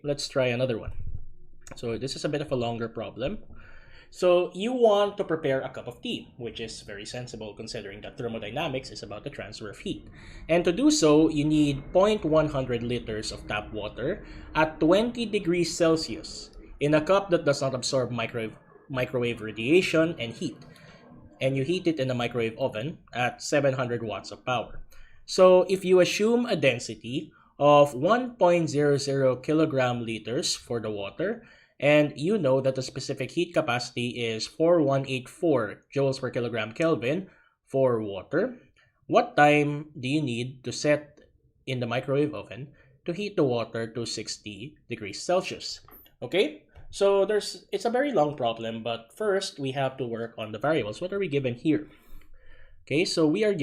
let's try another one. So this is a bit of a longer problem. So you want to prepare a cup of tea, which is very sensible considering that thermodynamics is about the transfer of heat. And to do so, you need 0.100 liters of tap water at 20 degrees Celsius in a cup that does not absorb microwave radiation and heat. And you heat it in a microwave oven at 700 watts of power. So if you assume a density of 1.00 kilogram liters for the water, and you know that the specific heat capacity is 4184 joules per kilogram Kelvin for water, what time do you need to set in the microwave oven to heat the water to 60 degrees Celsius? Okay, so it's a very long problem, but first we have to work on the variables. What are we given here? Okay, so we're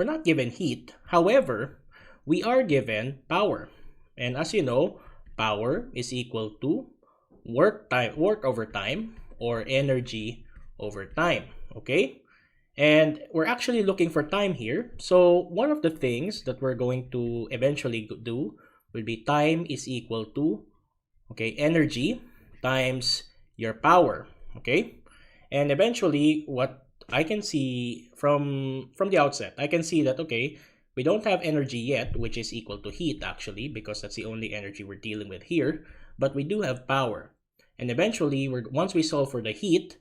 not given heat. However, we are given power. And as you know, power is equal to work over time, or energy over time. Okay? And we're actually looking for time here. So one of the things that we're going to eventually do will be time is equal to, okay, energy times your power. Okay? And eventually, what I can see from the outset, I can see that, okay, we don't have energy yet, which is equal to heat actually, because that's the only energy we're dealing with here, but we do have power. And eventually, once we solve for the heat,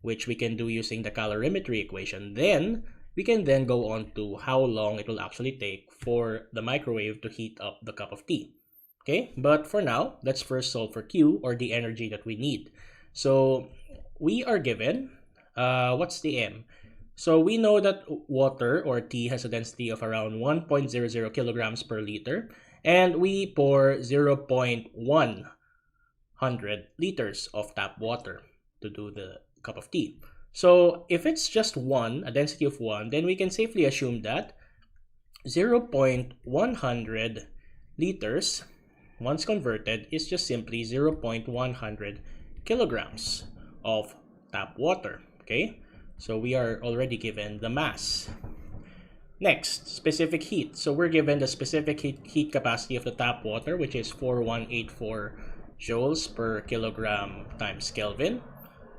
which we can do using the calorimetry equation, then we can then go on to how long it will actually take for the microwave to heat up the cup of tea. Okay, but for now, let's first solve for Q, or the energy that we need. So we are given, what's the M? So we know that water, or tea, has a density of around 1.00 kilograms per liter, and we pour 0.100 liters of tap water to do the cup of tea. So if it's just a density of 1, then we can safely assume that 0.100 liters, once converted, is just simply 0.100 kilograms of tap water. Okay, so we are already given the mass. Next, specific heat. So we're given the specific heat capacity of the tap water, which is 4184 joules per kilogram times Kelvin.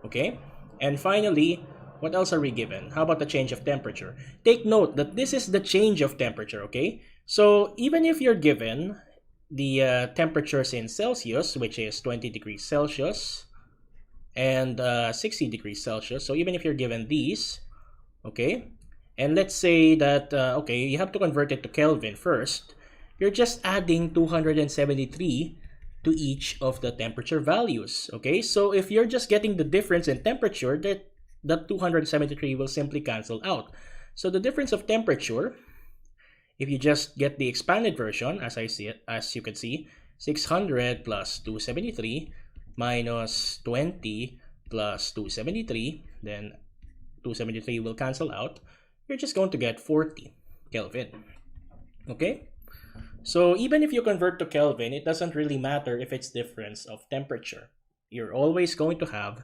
Okay, and finally, what else are we given? How about the change of temperature? Take note that this is the change of temperature, okay? So even if you're given the temperatures in Celsius, which is 20 degrees Celsius, and 60 degrees Celsius. So even if you're given these, okay, and let's say that, okay, you have to convert it to Kelvin first, you're just adding 273 to each of the temperature values, okay? So if you're just getting the difference in temperature, that 273 will simply cancel out. So the difference of temperature, if you just get the expanded version, as you can see, 600 plus 273 minus 20 plus 273, then 273 will cancel out. You're just going to get 40 Kelvin. Okay? So even if you convert to Kelvin, it doesn't really matter if it's difference of temperature. You're always going to have,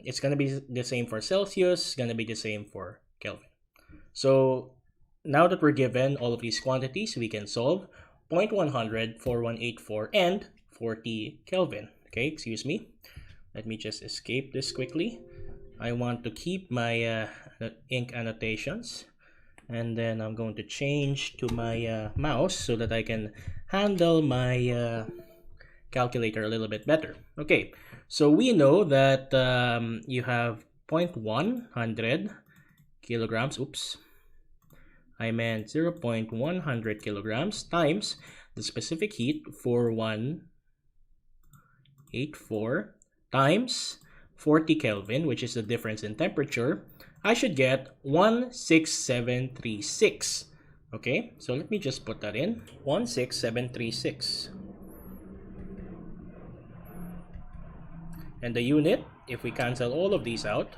it's going to be the same for Celsius, it's going to be the same for Kelvin. So now that we're given all of these quantities, we can solve 0.100, 4184, and 40 Kelvin. Okay, excuse me. Let me just escape this quickly. I want to keep my ink annotations. And then I'm going to change to my mouse so that I can handle my calculator a little bit better. Okay, so we know that you have 0.100 kilograms. Oops. I meant 0.100 kilograms times the specific heat, 4184, times 40 Kelvin, which is the difference in temperature. I should get 16736. Okay, so let me just put that in. 16736. And the unit, if we cancel all of these out,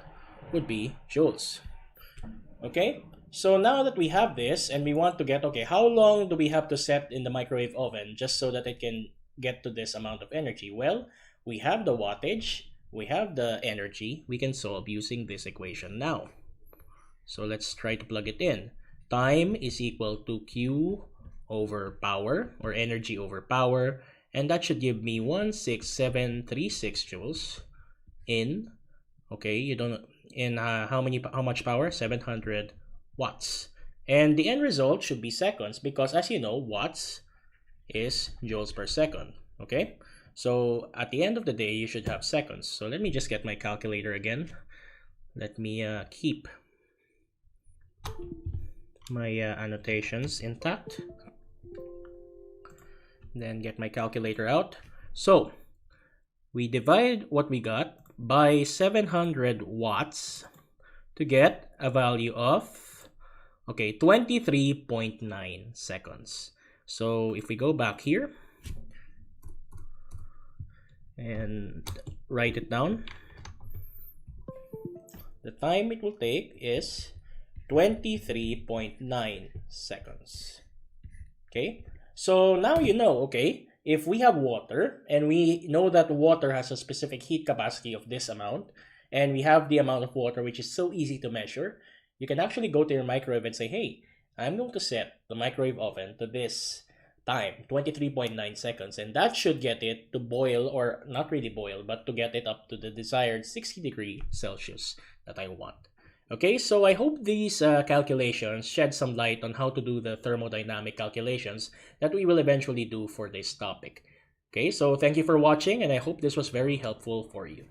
would be joules. Okay, so now that we have this and we want to get, okay, how long do we have to set in the microwave oven just so that it can get to this amount of energy? Well, we have the wattage, we have the energy, we can solve using this equation now. So let's try to plug it in. Time is equal to Q over power, or energy over power, and that should give me 16736 joules in, okay, you don't, in how much power? 700 watts. And the end result should be seconds, because as you know, watts is joules per second. Okay, so at the end of the day, you should have seconds. So let me just get my calculator again. Let me keep my annotations intact, then get my calculator out. So we divide what we got by 700 watts to get a value of, okay, 23.9 seconds. So if we go back here and write it down, the time it will take is 23.9 seconds. Okay, so now you know, okay, if we have water and we know that water has a specific heat capacity of this amount, and we have the amount of water which is so easy to measure, you can actually go to your microwave and say, hey, I'm going to set the microwave oven to this time, 23.9 seconds, and that should get it to boil, or not really boil, but to get it up to the desired 60 degrees Celsius that I want. Okay, so I hope these calculations shed some light on how to do the thermodynamic calculations that we will eventually do for this topic. Okay, so thank you for watching, and I hope this was very helpful for you.